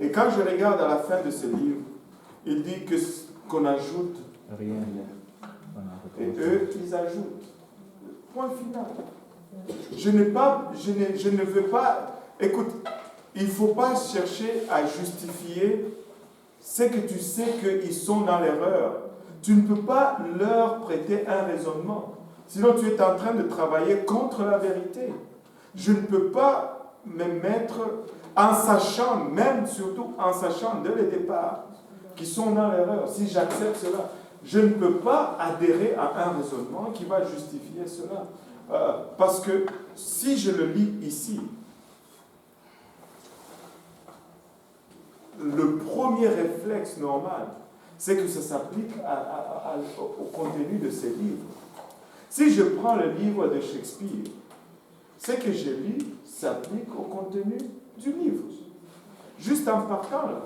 Et quand je regarde à la fin de ce livre, il dit qu'on ajoute rien. Et eux, ils ajoutent. Point final. Je ne veux pas... Écoute, il ne faut pas chercher à justifier ce que tu sais qu'ils sont dans l'erreur. Tu ne peux pas leur prêter un raisonnement. Sinon, tu es en train de travailler contre la vérité. Je ne peux pas me mettre en sachant, même surtout en sachant dès le départ, qu'ils sont dans l'erreur. Si j'accepte cela, je ne peux pas adhérer à un raisonnement qui va justifier cela. Parce que si je le lis ici, le premier réflexe normal, c'est que ça s'applique au contenu de ces livres. Si je prends le livre de Shakespeare, ce que je lis s'applique au contenu du livre. Juste en partant là.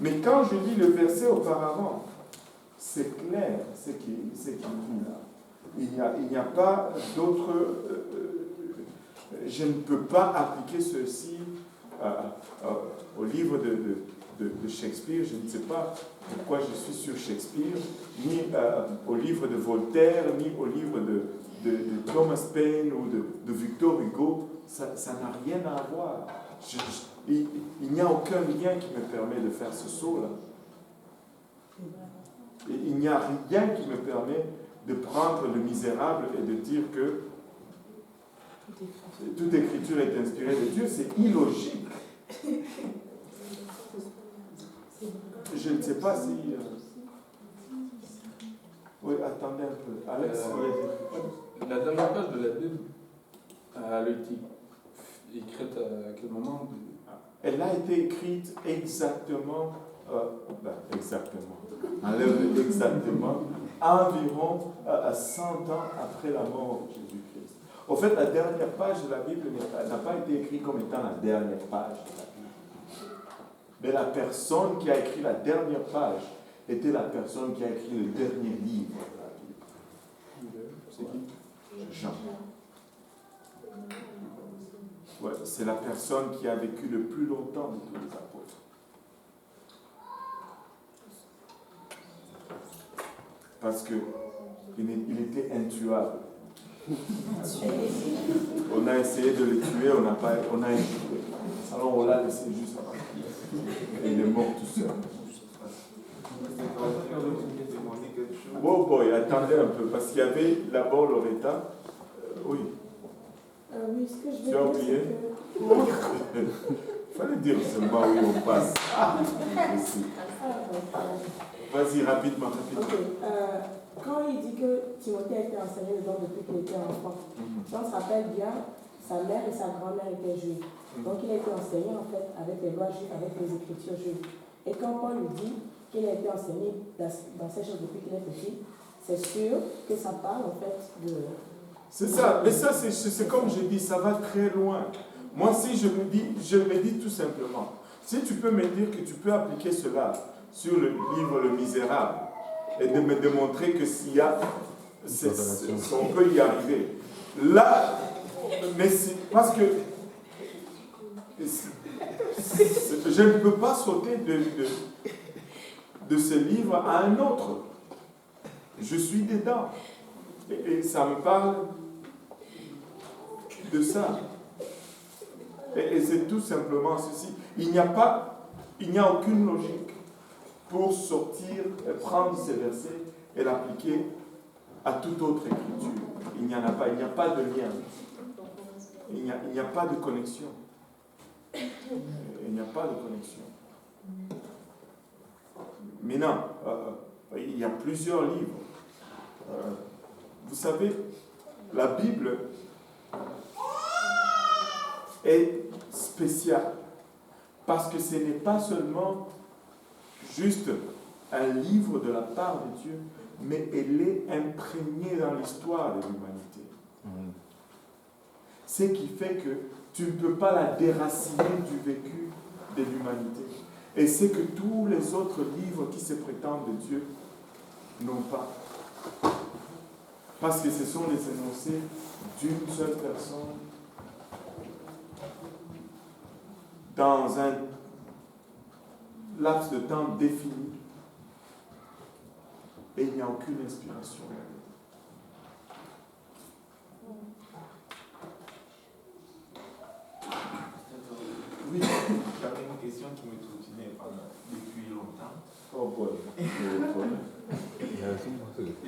Mais quand je lis le verset auparavant, c'est clair ce qu'il dit là. Il n'y a pas d'autre... je ne peux pas appliquer ceci au livre de Shakespeare. Je ne sais pas pourquoi je suis sur Shakespeare, ni au livre de Voltaire, ni au livre de Thomas Paine ou de Victor Hugo. Ça n'a rien à voir. Il n'y a aucun lien qui me permet de faire ce saut-là. Il n'y a rien qui me permet de prendre le Misérable et de dire que toute écriture est inspirée de Dieu. C'est illogique. Je ne sais pas si... Oui, attendez un peu. Alex, la dernière page de la Bible, elle a été écrite à quel moment? Elle a été écrite exactement, exactement, environ 100 ans après la mort de Jésus-Christ. Au fait, la dernière page de la Bible n'a pas été écrite comme étant la dernière page de la Bible. Mais la personne qui a écrit la dernière page était la personne qui a écrit le dernier livre de la Bible. C'est qui? Jean. Ouais, c'est la personne qui a vécu le plus longtemps de tous les apôtres. Parce qu'il était intuable. On a essayé de le tuer, on a échoué. Alors on l'a laissé juste à partir. Et il est mort tout seul. Oh boy, attendez un peu, parce qu'il y avait d'abord Loretta. Oui. Oui, ce que je veux Tu as oublié? Il fallait dire seulement oui, on passe. Vas-y, rapidement. Okay. Quand il dit que Timothée a été enseigné dedans depuis qu'il était enfant, on se rappelle bien, sa mère et sa grand-mère étaient juives. Donc il a été enseigné en fait avec les lois juives, avec les écritures juives. Et quand Paul lui dit qu'il a été enseigné dans ces choses depuis qu'il est petit, c'est sûr que ça parle en fait de... C'est ça, mais ça c'est comme je dis, ça va très loin. Moi si je me dis tout simplement, si tu peux me dire que tu peux appliquer cela sur le livre Le Misérable et de me démontrer que s'il y a, on peut y arriver. Là, mais c'est parce que je ne peux pas sauter de ce livre à un autre. Je suis dedans. Et ça me parle de ça. Et c'est tout simplement ceci. Il n'y a aucune logique pour sortir, prendre ces versets et l'appliquer à toute autre écriture. Il n'y en a pas. Il n'y a pas de lien. Il n'y a pas de connexion. Il n'y a pas de connexion. Maintenant, il y a plusieurs livres. Vous savez, la Bible est spéciale parce que ce n'est pas seulement juste un livre de la part de Dieu, mais elle est imprégnée dans l'histoire de l'humanité. Ce qui fait que tu ne peux pas la déraciner du vécu de l'humanité. Et c'est que tous les autres livres qui se prétendent de Dieu n'ont pas. Parce que ce sont les énoncés d'une seule personne dans un laps de temps défini et il n'y a aucune inspiration. Oui, j'avais une question qui me trottinait depuis longtemps. Oh boy. Je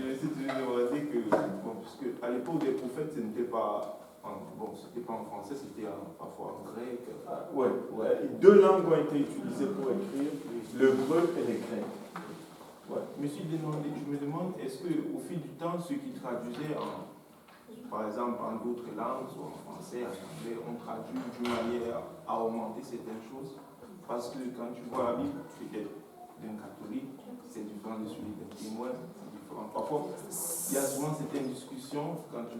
me suis toujours demandé que, bon, puisque à l'époque des prophètes, ce n'était pas c'était pas en français, c'était parfois en grec. Ouais. Deux langues ont été utilisées pour écrire, l'hébreu et le grec. Ouais. Je me demande, est-ce qu'au fil du temps, ceux qui traduisaient par exemple en d'autres langues, soit en français, en anglais, on traduit d'une manière à augmenter certaines choses? Parce que quand tu vois la Bible, peut-être d'un catholique, c'est différent de celui d'un témoin, c'est différent. Parfois, il y a souvent certaines discussions quand tu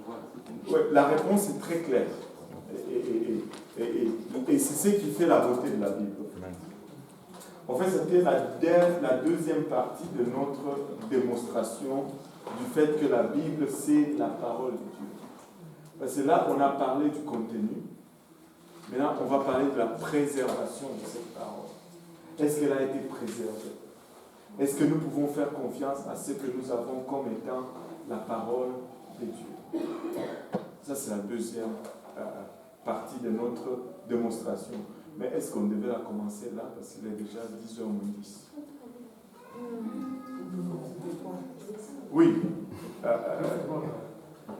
vois certaines choses. Ouais, la réponse est très claire. Et c'est ce qui fait la beauté de la Bible. En fait, c'était la deuxième partie de notre démonstration du fait que la Bible, c'est la parole de Dieu. Parce que là, on a parlé du contenu. Maintenant, on va parler de la préservation de cette parole. Est-ce qu'elle a été préservée? Est-ce que nous pouvons faire confiance à ce que nous avons comme étant la parole de Dieu? Ça, c'est la deuxième partie de notre démonstration. Mais est-ce qu'on devait la commencer là? Parce qu'il est déjà 10h moins 10. Oui.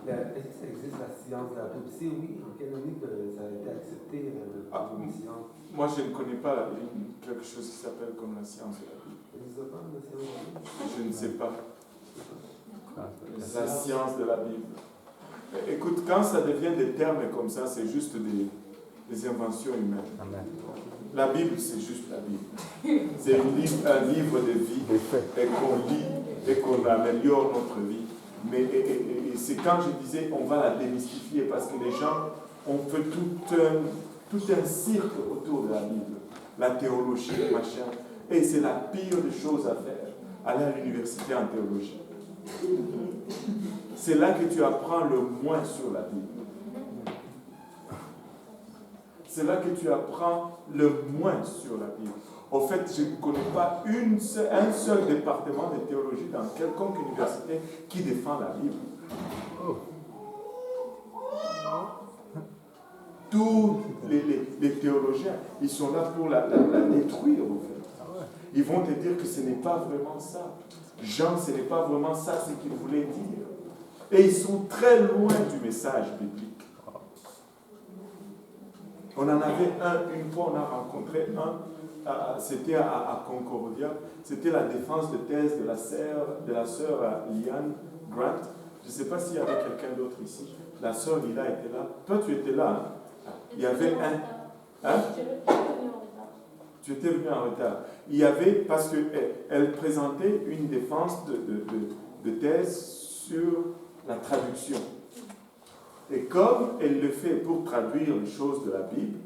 Est-ce que ça existe la science de la Bible? Si oui, en quelle année ça a été accepté comme une science? Moi, je ne connais pas quelque chose qui s'appelle comme la science de la Bible. Je ne sais pas. La science de la Bible. Écoute, quand ça devient des termes comme ça, c'est juste des inventions humaines. Amen. La Bible, c'est juste la Bible. C'est un livre de vie et qu'on lit et qu'on améliore notre vie. Mais c'est quand je disais on va la démystifier parce que les gens ont fait tout un cirque autour de la Bible. La théologie, machin. Et c'est la pire des choses à faire. Aller à l'université en théologie. C'est là que tu apprends le moins sur la Bible. C'est là que tu apprends le moins sur la Bible. Au fait, je ne connais pas un seul département de théologie dans quelconque université qui défend la Bible. Tous les théologiens, ils sont là pour la détruire, au fait. Ils vont te dire que ce n'est pas vraiment ça. Jean, ce n'est pas vraiment ça ce qu'il voulait dire. Et ils sont très loin du message biblique. On en avait une fois, on a rencontré c'était à Concordia, c'était la défense de thèse de la sœur Liane Grant. Je ne sais pas s'il y avait quelqu'un d'autre ici. La sœur Lila était là. Toi, tu étais là. Hein? Il y avait Tu étais venu en retard. Il y avait, parce qu'elle présentait une défense de thèse sur la traduction. Et comme elle le fait pour traduire les choses de la Bible,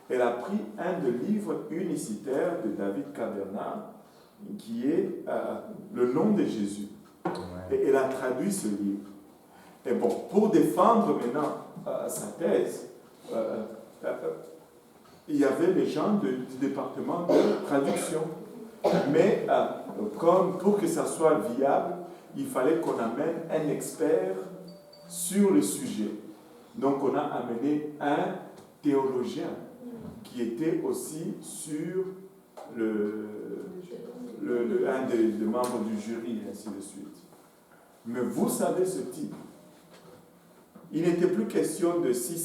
elle a pris un des livres unicitaires de David Caberna, qui est Le nom de Jésus. Et elle a traduit ce livre. Et bon, pour défendre maintenant sa thèse, il y avait les gens du département de traduction. Mais comme pour que ça soit viable, il fallait qu'on amène un expert sur le sujet. Donc on a amené un théologien qui était aussi sur un des membres du jury, et ainsi de suite. Mais vous savez ce type. Il n'était plus question de si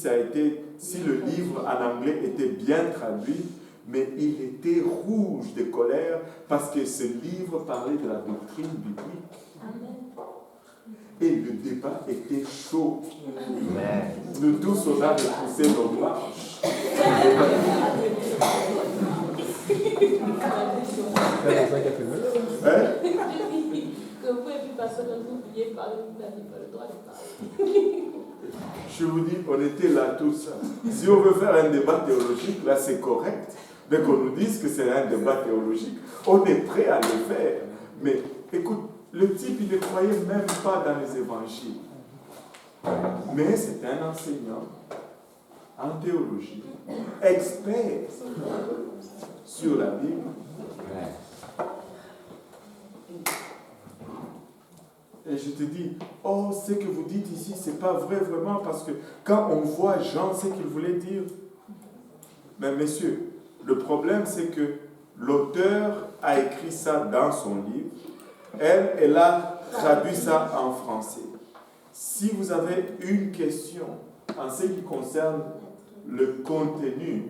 le livre en anglais était bien traduit, mais il était rouge de colère parce que ce livre parlait de la doctrine biblique. Amen. Et le débat était chaud. Nous tous, on a repoussé nos marches. Que vous et puis personne ne n'oubliez pas, vous n'avez pas le droit de parler. Je vous dis, on était là tous. Si on veut faire un débat théologique, là c'est correct. Mais qu'on nous dise que c'est un débat théologique, on est prêt à le faire. Mais écoute, le type, il ne croyait même pas dans les évangiles. Mais c'est un enseignant. en théologie, expert sur la Bible. Et je te dis, oh, ce que vous dites ici, ce n'est pas vrai vraiment, parce que quand on voit Jean, ce qu'il voulait dire. Mais messieurs, le problème, c'est que l'auteur a écrit ça dans son livre. Elle a traduit ça en français. Si vous avez une question en ce qui concerne le contenu,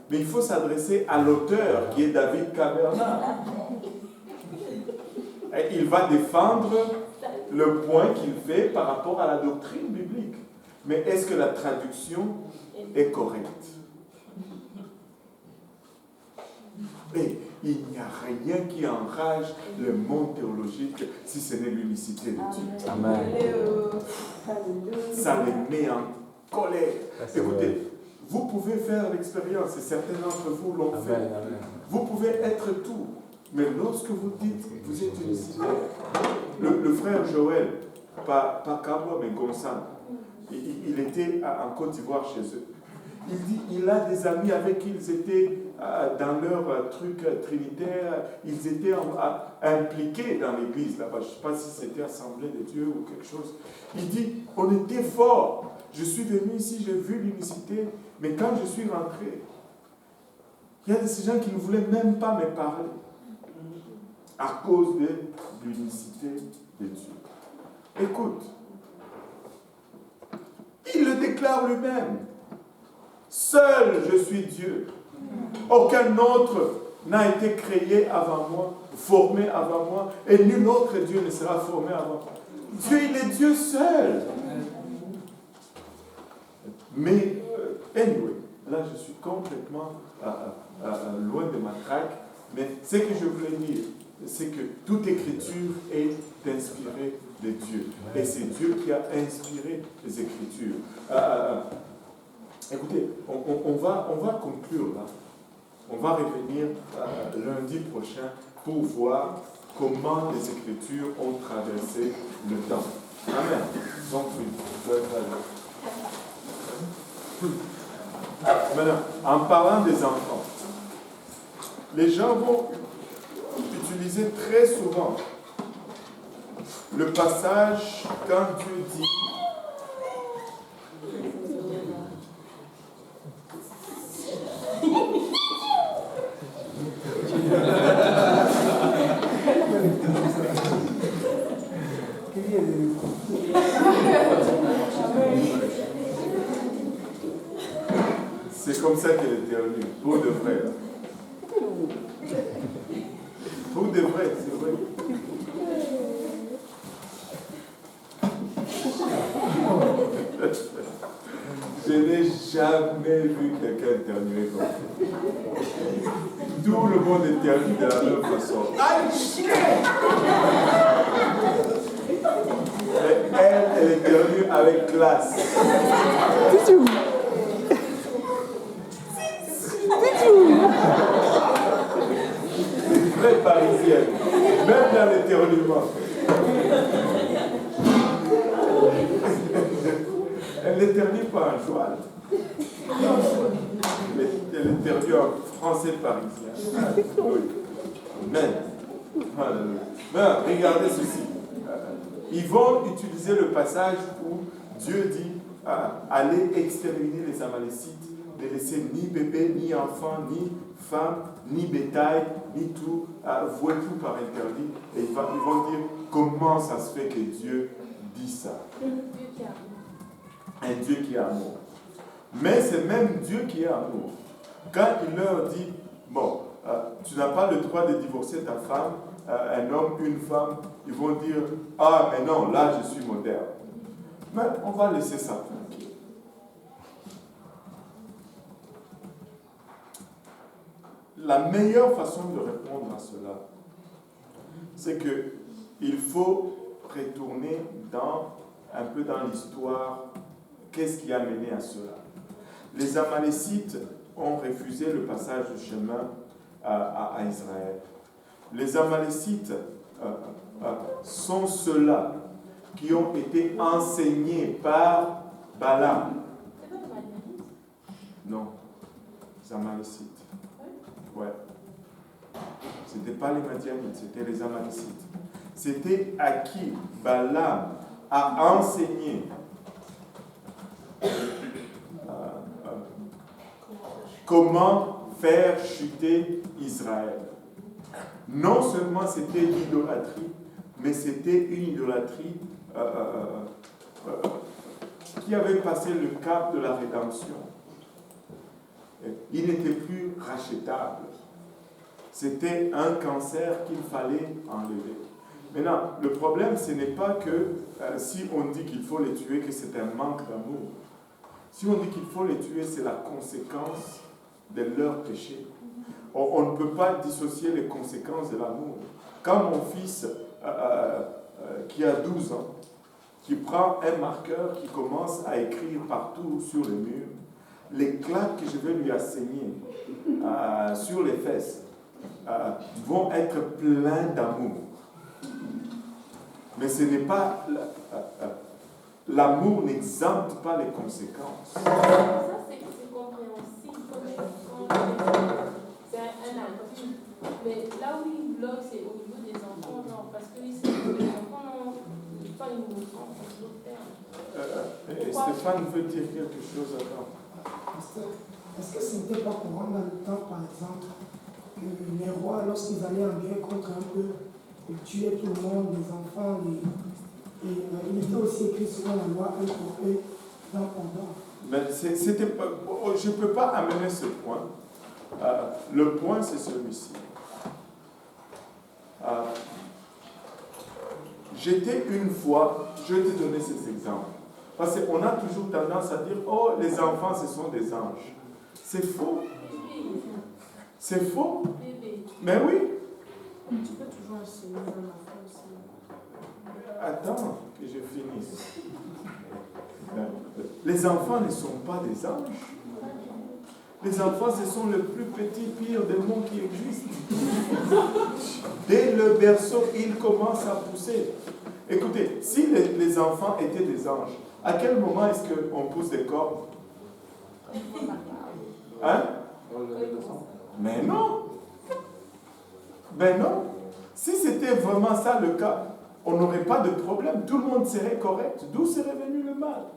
mais il faut s'adresser à l'auteur qui est David Caberna. Et il va défendre le point qu'il fait par rapport à la doctrine biblique. Mais est-ce que la traduction est correcte? Et il n'y a rien qui enrage le monde théologique si ce n'est l'unicité de Dieu. Amen. Ça les met en colère. Écoutez, vous pouvez faire l'expérience, et certains d'entre vous l'ont fait. Amen. Vous pouvez être tout. Mais lorsque vous dites, vous êtes unicitaire, le frère Joël, pas Kabwa, mais Gonsan, il était en Côte d'Ivoire chez eux. Il dit, il a des amis avec qui ils étaient dans leur truc trinitaire, ils étaient impliqués dans l'église là-bas. Je ne sais pas si c'était Assemblée de Dieu ou quelque chose. Il dit, on était forts. Je suis venu ici, j'ai vu l'unicité, mais quand je suis rentré, il y a de ces gens qui ne voulaient même pas me parler à cause de l'unicité de Dieu. Écoute, il le déclare lui-même. Seul je suis Dieu. Aucun autre n'a été créé avant moi, formé avant moi, et nul autre Dieu ne sera formé avant moi. Dieu, il est Dieu seul. Mais, anyway, là je suis complètement loin de ma traque, mais ce que je voulais dire, c'est que toute écriture est inspirée de Dieu. Et c'est Dieu qui a inspiré les écritures. Écoutez, on va conclure là. On va revenir lundi prochain pour voir comment les Écritures ont traversé le temps. Amen. Donc, oui. Maintenant, en parlant des enfants, les gens vont utiliser très souvent le passage quand Dieu dit c'est comme ça qu'elle est terminée, pour de vrai. Pour de vrai, c'est vrai. Je n'ai jamais vu quelqu'un terminer comme ça. Tout le monde éternue de la même façon. Elle éternue avec classe. Une vraie parisienne, même dans l'éternuement. Elle n'éternue pas en joie. Elle éternue en français parisien. Oui. Amen. Alléluia. Regardez ceci. Ils vont utiliser le passage où Dieu dit allez exterminer les Amalécites, ne laisser ni bébé, ni enfant, ni femme, ni bétail, ni tout, vouer tout par interdit. Et ils vont dire comment ça se fait que Dieu dit ça. Un Dieu qui est amour. Mais c'est même Dieu qui est amour. Quand il leur dit, bon, tu n'as pas le droit de divorcer ta femme, un homme, une femme, ils vont dire, ah mais non, là je suis moderne. Mais on va laisser ça tranquille. La meilleure façon de répondre à cela, c'est qu'il faut retourner un peu dans l'histoire. Qu'est-ce qui a mené à cela? Les Amalécites ont refusé le passage du chemin à Israël. Les Amalécites sont ceux-là qui ont été enseignés par Balaam. Non, les Amalécites. Ouais. Ce n'était pas les Madianites, c'était les Amalécites. C'était à qui Balaam a enseigné comment faire chuter Israël. Non seulement c'était l'idolâtrie, mais c'était une idolâtrie qui avait passé le cap de la rédemption. Il n'était plus rachetable. C'était un cancer qu'il fallait enlever. Maintenant, le problème, ce n'est pas que si on dit qu'il faut les tuer, que c'est un manque d'amour. Si on dit qu'il faut les tuer, c'est la conséquence de leur péché. On ne peut pas dissocier les conséquences de l'amour. Quand mon fils, qui a 12 ans, qui prend un marqueur, qui commence à écrire partout sur le mur, les claques que je vais lui asséner sur les fesses vont être pleins d'amour. Mais ce n'est pas... l'amour n'exempte pas les conséquences. Ça, c'est compréhensible. C'est un adulte. Mais là où il bloque, c'est au niveau des enfants, non. Parce que ici, les enfants, pas une enfant, Stéphane veut dire quelque chose avant. Est-ce que ce n'était pas courant dans le temps, par exemple, que les rois, lorsqu'ils allaient en guerre contre un peuple, ils tuaient tout le monde, les enfants, et il était aussi écrit selon la loi, œil pour œil, dent pour dent. Mais c'était pas, je ne peux pas amener ce point. Le point, c'est celui-ci. J'étais une fois, je vais te donner ces exemples. Parce qu'on a toujours tendance à dire, oh, les enfants, ce sont des anges. C'est faux. C'est faux. Mais oui. Tu peux toujours enseigner un enfant aussi. Attends que je finisse. Les enfants ne sont pas des anges. Les enfants, ce sont le plus petit pire des mots qui existent. Dès le berceau, ils commencent à pousser. Écoutez, si les enfants étaient des anges, à quel moment est-ce qu'on pousse des corps? Hein? Mais non. Ben non. Si c'était vraiment ça le cas, on n'aurait pas de problème. Tout le monde serait correct. D'où serait venu le mal?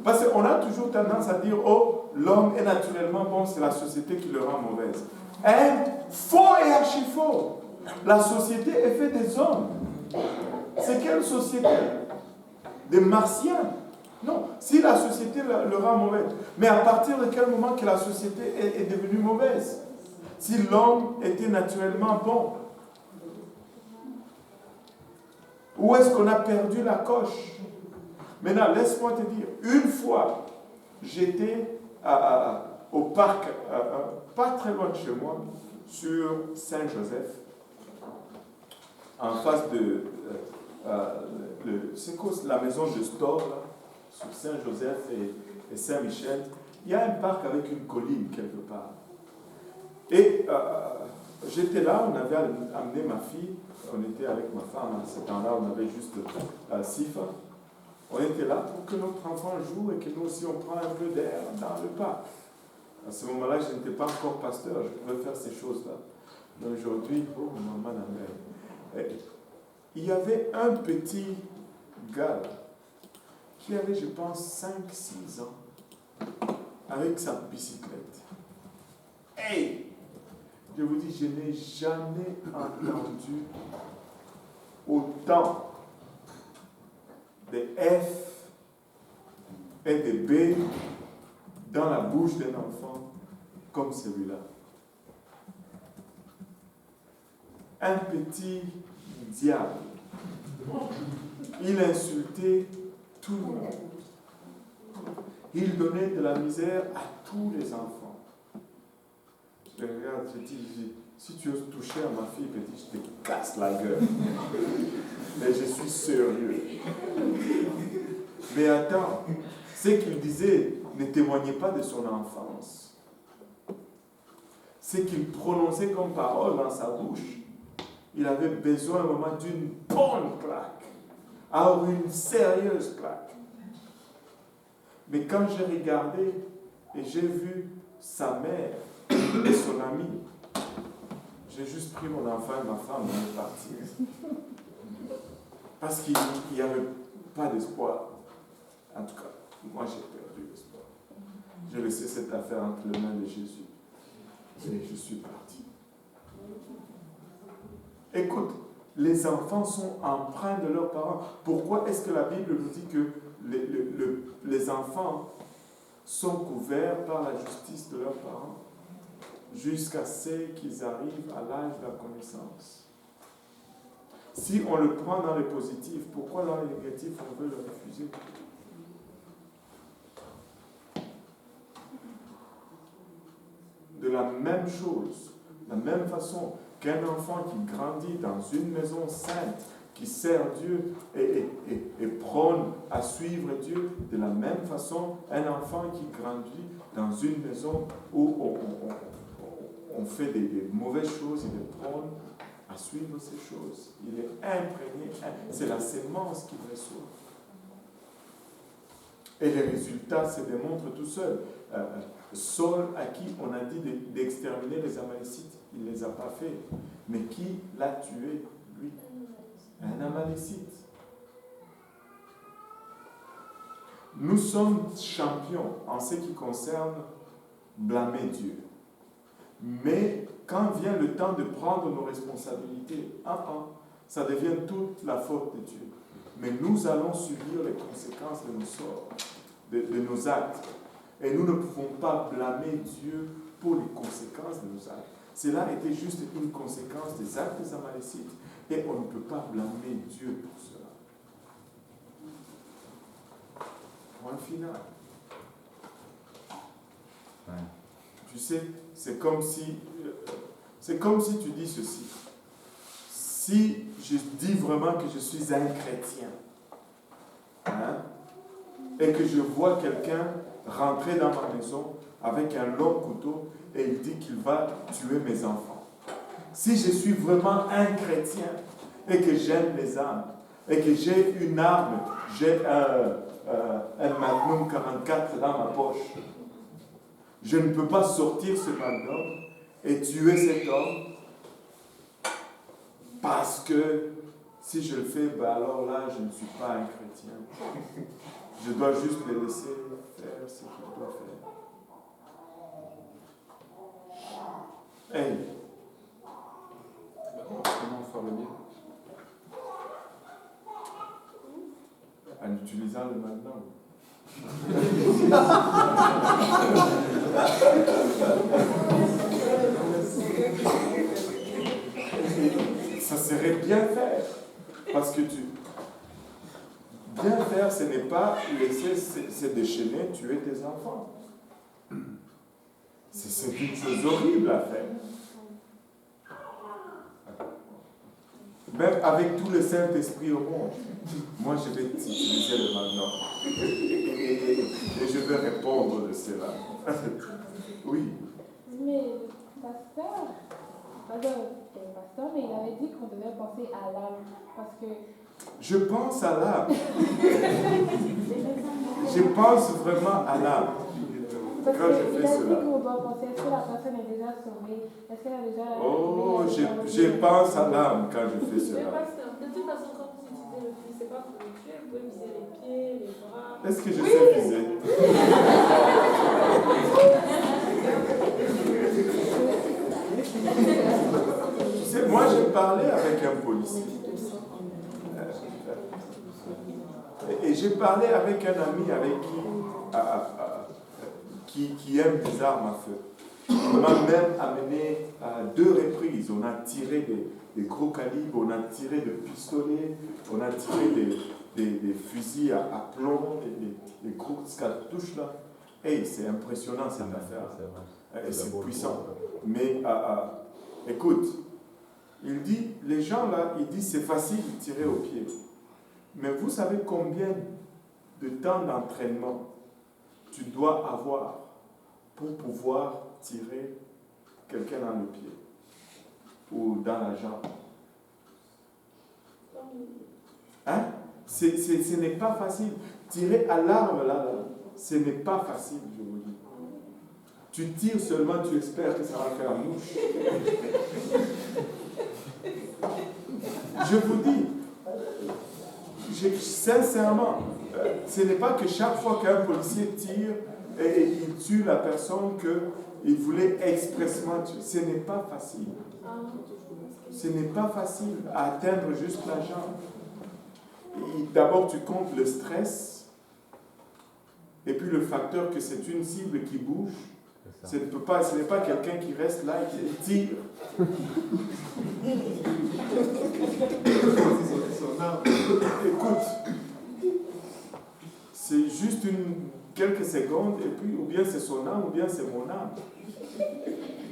Parce qu'on a toujours tendance à dire, oh, l'homme est naturellement bon, c'est la société qui le rend mauvaise. Hein? Faux et archi-faux. La société est faite des hommes. C'est quelle société? Des martiens? Non. Si la société le rend mauvaise. Mais à partir de quel moment que la société est devenue mauvaise? Si l'homme était naturellement bon? Où est-ce qu'on a perdu la coche? Maintenant, laisse-moi te dire, une fois, j'étais au parc, pas très loin de chez moi, sur Saint-Joseph, en face de c'est quoi la maison de Store, là, sur Saint-Joseph et Saint-Michel. Il y a un parc avec une colline quelque part. Et j'étais là, on avait amené ma fille, on était avec ma femme à ce temps-là, on avait juste Sifa. On était là pour que notre enfant joue et que nous aussi on prend un peu d'air dans le parc. À ce moment-là, je n'étais pas encore pasteur, je pouvais faire ces choses-là. Mais aujourd'hui, oh maman la mère. Il y avait un petit gars là, qui avait, je pense, 5-6 ans, avec sa bicyclette. Hey! Je vous dis, je n'ai jamais entendu autant de F et de B dans la bouche d'un enfant comme celui-là. Un petit diable. Il insultait tout le monde. Il donnait de la misère à tous les enfants. Je regarde, je dis, si tu oses toucher à ma fille, petit, je te casse la gueule. Mais je suis sérieux. Mais attends, ce qu'il disait ne témoignait pas de son enfance. Ce qu'il prononçait comme parole dans sa bouche, il avait besoin à un moment d'une bonne claque. Alors une sérieuse claque. Mais quand j'ai regardé et j'ai vu sa mère et son ami, j'ai juste pris mon enfant et ma femme et on est parti. Parce qu'il n'y avait pas d'espoir. En tout cas, moi j'ai perdu l'espoir. J'ai laissé cette affaire entre les mains de Jésus. Et je suis parti. Écoute, les enfants sont empreints de leurs parents. Pourquoi est-ce que la Bible nous dit que les enfants sont couverts par la justice de leurs parents jusqu'à ce qu'ils arrivent à l'âge de la connaissance? Si on le prend dans le positif, pourquoi dans le négatif on veut le refuser? De la même chose, de la même façon qu'un enfant qui grandit dans une maison sainte, qui sert Dieu et prône à suivre Dieu, de la même façon, un enfant qui grandit dans une maison où on fait des mauvaises choses, il prône à suivre ces choses. Il est imprégné, c'est la sémence qu'il reçoit. Et les résultats se démontrent tout seuls. Saul, à qui on a dit d'exterminer les Amalécites, il ne les a pas fait. Mais qui l'a tué, lui? Un Amalécite. Nous sommes champions en ce qui concerne blâmer Dieu. Mais quand vient le temps de prendre nos responsabilités, ça devient toute la faute de Dieu. Mais nous allons subir les conséquences de nos sorts, de nos actes. Et nous ne pouvons pas blâmer Dieu pour les conséquences de nos actes. Cela était juste une conséquence des actes des Amalécites. Et on ne peut pas blâmer Dieu pour cela. Point final. Ouais. Tu sais, c'est comme si tu dis ceci. Si je dis vraiment que je suis un chrétien, et que je vois quelqu'un rentrer dans ma maison avec un long couteau et il dit qu'il va tuer mes enfants. Si je suis vraiment un chrétien et que j'aime les âmes et que j'ai une arme, j'ai un Magnum 44 dans ma poche, je ne peux pas sortir ce Magnum et tuer cet homme parce que si je le fais, alors là, je ne suis pas un chrétien. Je dois juste les laisser faire ce qu'ils doivent faire. Hey! Comment faire le bien? En utilisant le Magnum. Ça serait bien faire. Parce que bien faire, ce n'est pas laisser se déchaîner, tuer tes enfants. C'est une chose horrible à faire. Même avec tout le Saint-Esprit au monde, moi je vais utiliser le Magnum. Et je vais répondre de cela. Oui. Mais le pasteur, mais il avait dit qu'on devait penser à l'âme. Parce que je pense à l'âme. Je pense vraiment à l'âme. Parce quand je fais il a cela. dit qu'on doit penser, est-ce que la personne est déjà sauvée? Est-ce qu'elle a déjà... Oh, je pense à l'âme quand je fais Mais cela. pasteur, de toute façon, quand vous utilisez le fil, c'est pas pour le tuer, vous pouvez viser les pieds, les bras. Est-ce que je sais viser? Tu sais, moi j'ai parlé avec un policier. Et j'ai parlé avec un ami avec qui aime des armes à feu. On m'a même amené à 2 reprises. On a tiré des gros calibres, on a tiré des pistolets, on a tiré des fusils à plomb, des gros cartouches là. Et c'est impressionnant cette affaire. C'est puissant. Mais écoute, il dit, les gens là, ils disent c'est facile de tirer au pied. Mais vous savez combien de temps d'entraînement tu dois avoir pour pouvoir tirer quelqu'un dans le pied ou dans la jambe? Hein? Ce n'est pas facile. Tirer à l'arme là, ce n'est pas facile, je vous dis. Tu tires seulement, tu espères que ça va faire mouche. Je vous dis, sincèrement, ce n'est pas que chaque fois qu'un policier tire et il tue la personne qu'il voulait expressément tuer. Ce n'est pas facile. Ce n'est pas facile à atteindre juste la jambe. D'abord, tu comptes le stress et puis le facteur que c'est une cible qui bouge. Ce n'est pas quelqu'un qui reste là et qui tire. Écoute, c'est juste quelques secondes et puis ou bien c'est son âme ou bien c'est mon âme.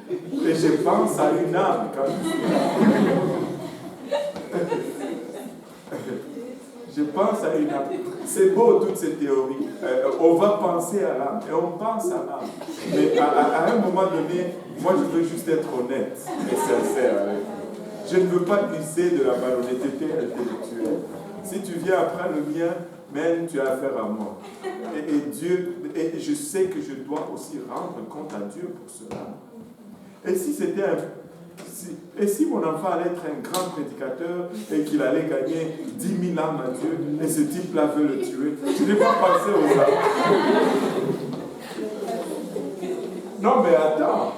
Et je pense à une âme quand je pense à une âme. C'est beau toutes ces théories. On va penser à l'âme et on pense à l'âme. Mais à un moment donné, moi je veux juste être honnête et sincère avec vous. Je ne veux pas glisser de la malhonnêteté intellectuelle. Si tu viens après le mien, même tu as affaire à moi. Et je sais que je dois aussi rendre compte à Dieu pour cela. Et si mon enfant allait être un grand prédicateur et qu'il allait gagner 10 000 âmes à Dieu, et ce type-là veut le tuer, je n'ai pas pensé aux âmes. Non, mais attends.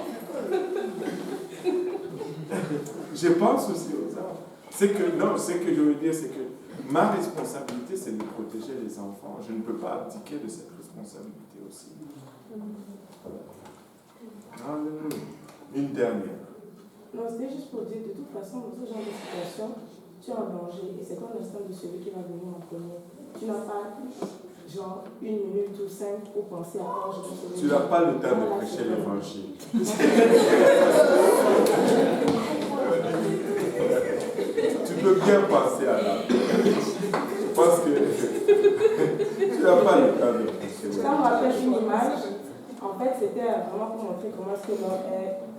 Je pense aussi aux âmes. Ce que je veux dire, c'est que ma responsabilité, c'est de protéger les enfants. Je ne peux pas abdiquer de cette responsabilité aussi. Alléluia. Une dernière. Non, c'était juste pour dire, de toute façon, dans ce genre de situation, tu es en danger et c'est comme l'instant de celui qui va venir en premier. Tu n'as pas, genre, 1 minute ou 5 pour penser à quand je vais sauver. Tu n'as pas le temps de prêcher l'évangile. Tu peux bien penser à l'âme. Parce que tu n'as pas le temps de prêcher. Ça me rappelle une image. En fait, c'était vraiment pour montrer comment est-ce que l'homme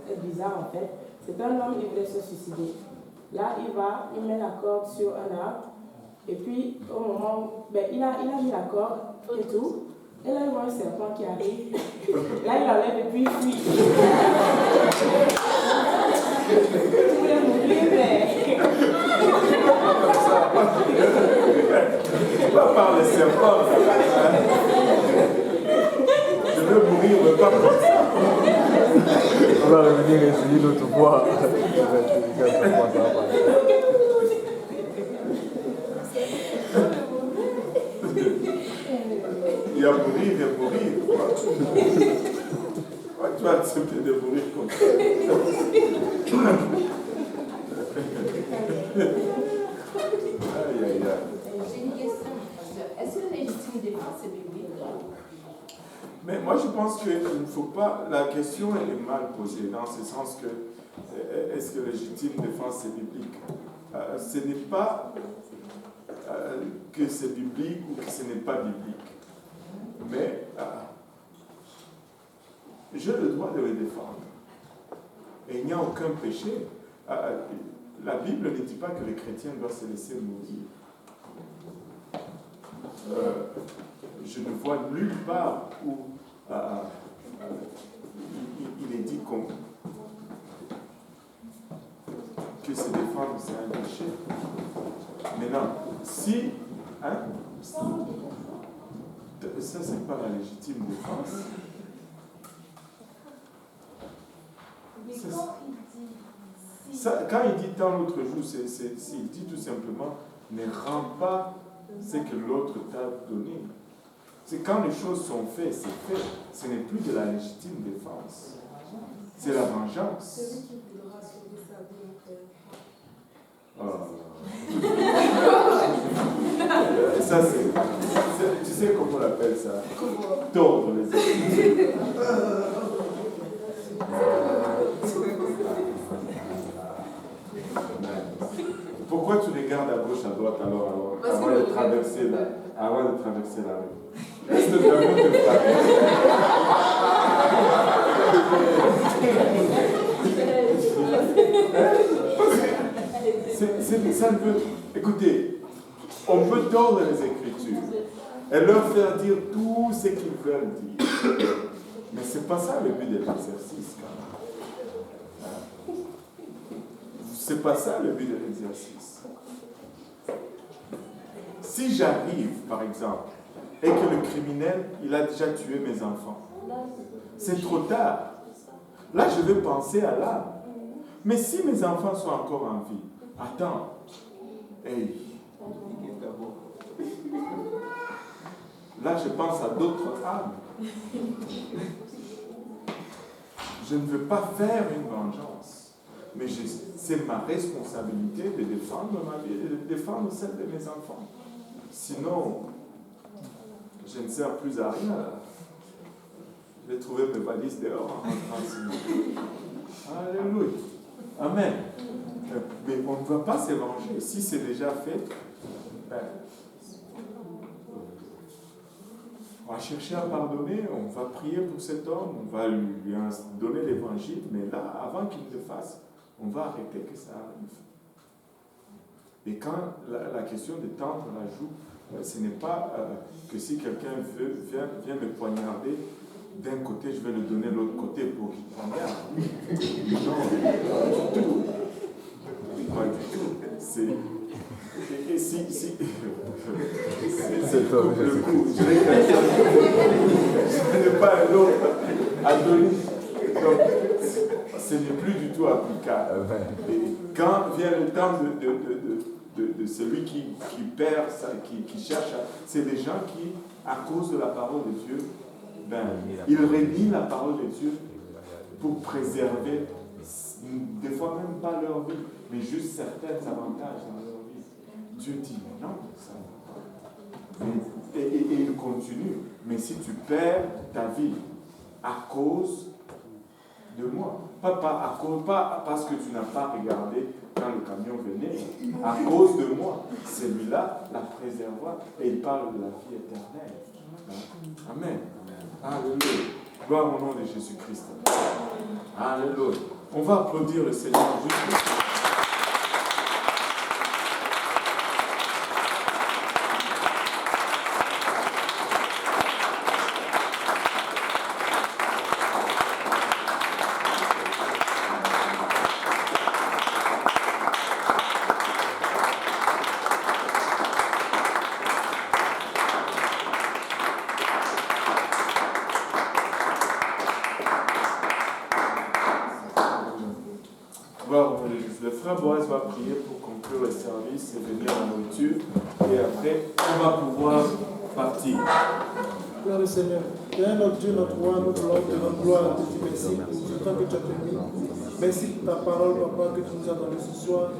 est bizarre, en fait. C'est un homme qui voulait se suicider. Là, il met la corde sur un arbre. Et puis, au moment, il a mis la corde et tout. Et là, il voit un serpent qui arrive. Là, il enlève et puis il fuit. Il voulait mourir, mais... Pas par les serpents. Je veux mourir, mais pas comme ça. On va revenir et essayer l'autre fois. Il y a mourir et mourir. Ouais, tu vas accepter de mourir comme ça. Aïe, aïe, aïe. J'ai une question. Est-ce que la légitime défense est biblique? Mais moi, je pense qu'il ne faut pas... La question, elle est mal posée, dans ce sens que est-ce que légitime défense est biblique? Ce n'est pas que c'est biblique ou que ce n'est pas biblique. Mais j'ai le droit de le défendre. Et il n'y a aucun péché. La Bible ne dit pas que les chrétiens doivent se laisser mourir. Je ne vois nulle part où il est dit que se défendre, c'est un péché. Maintenant, si... Hein? Ça, c'est pas la légitime défense. Quand il dit tant l'autre jour, il dit tout simplement ne rends pas ce que l'autre t'a donné. C'est quand les choses sont faites, c'est fait. Ce n'est plus de la légitime défense. C'est la vengeance. Celui qui voudra sauver sa vie en ça, tu sais comment on appelle ça? Tordre les esprits. Pourquoi tu regardes à gauche, à droite alors avant de traverser la rue? Laisse le tableau te frapper. Ça ne veut... Écoutez, on peut tordre les Écritures. et leur faire dire tout ce qu'ils veulent dire. Mais ce n'est pas ça le but de l'exercice, quand même. Ce n'est pas ça le but de l'exercice. Si j'arrive, par exemple, et que le criminel, il a déjà tué mes enfants, c'est trop tard. Là, je vais penser à l'âme. Mais si mes enfants sont encore en vie, attends, hey. Là, je pense à d'autres âmes. Je ne veux pas faire une vengeance, mais c'est ma responsabilité de défendre ma vie, de défendre celle de mes enfants. Sinon, je ne sers plus à rien. Je vais trouver mes valises dehors en rentrant ici. Alléluia. Amen. Mais on ne va pas se venger. Si c'est déjà fait, ben, on va chercher à pardonner, on va prier pour cet homme, on va lui donner l'évangile, mais là, avant qu'il le fasse, on va arrêter que ça arrive. Et quand la question de tendre la joue, ce n'est pas que si quelqu'un vient me poignarder, d'un côté, je vais le donner de l'autre côté pour qu'il poignarde. Non, pas du tout. Pas du tout. Et si c'est le coup, je n'ai pas un autre à donner. Donc, ce n'est plus du tout applicable. Et quand vient le temps de celui qui perd, qui cherche, c'est des gens qui, à cause de la parole de Dieu, ils renient la parole de Dieu pour préserver, des fois même pas leur vie, mais juste certains avantages dans leur vie. Dieu dit, mais non, ça ne va pas. Et il continue. Mais si tu perds ta vie à cause de moi, pas parce que tu n'as pas regardé quand le camion venait, à cause de moi, celui-là la préserva et il parle de la vie éternelle. Amen. Alléluia. Gloire au nom de Jésus-Christ. Alléluia. On va applaudir le Seigneur juste. Le frère Boaz va prier pour conclure le service et venir à la nourriture. Et après, on va pouvoir partir. Père le Seigneur, Père notre Dieu, notre roi, notre Lord, notre gloire, te dis merci pour ce temps que tu as permis. Merci pour ta parole, Papa, que tu nous as donnée ce soir.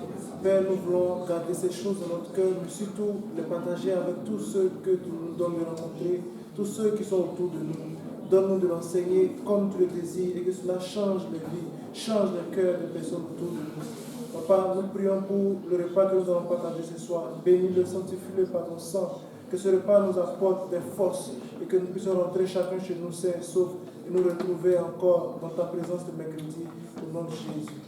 Père, nous voulons garder ces choses dans notre cœur, mais surtout les partager avec tous ceux que tu nous donnes de rencontrer, tous ceux qui sont autour de nous. Donne-nous de l'enseigner comme tu le désires et que cela change les vies, change le cœur des personnes autour de nous. Papa, nous prions pour le repas que nous allons partager ce soir. Bénis-le, sanctifie-le par ton sang. Que ce repas nous apporte des forces et que nous puissions rentrer chacun chez nous sains et saufs et nous retrouver encore dans ta présence de mercredi. Au nom de Jésus.